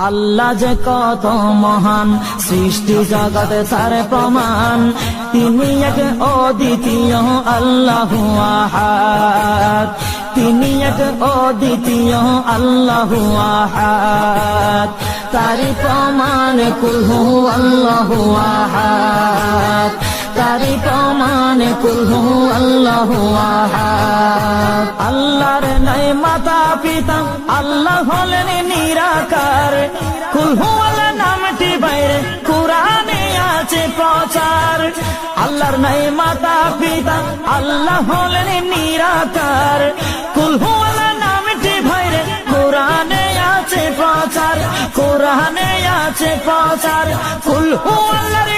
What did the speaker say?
আল্লাহ যে কত মহান, সৃষ্টি জগতে তার প্রমাণ। তিনি এক অদ্বিতীয় আল্লাহু আহাদ, তিনি এক অদ্বিতীয় আল্লাহু আহাদ। তারি প্রমাণ কুল হু আল্লাহু আহাদ, তারি প্রমাণ কুল হু আল্লাহু আহাদ। আল্লাহর নাই মাতা পিতা, আল্লাহ হলেন নিরাকার। কুল হু আল্লাহ নামটি বাইরে কুরআনে আছে প্রচার। আল্লাহর নাই মাতা পিতা, আল্লাহ হলেন নিরাকার। কুল হু আল্লাহ নামটি বাইরে কুরআনে আছে প্রচার, কুরআনে আছে প্রচার। কুল হু আল্লাহর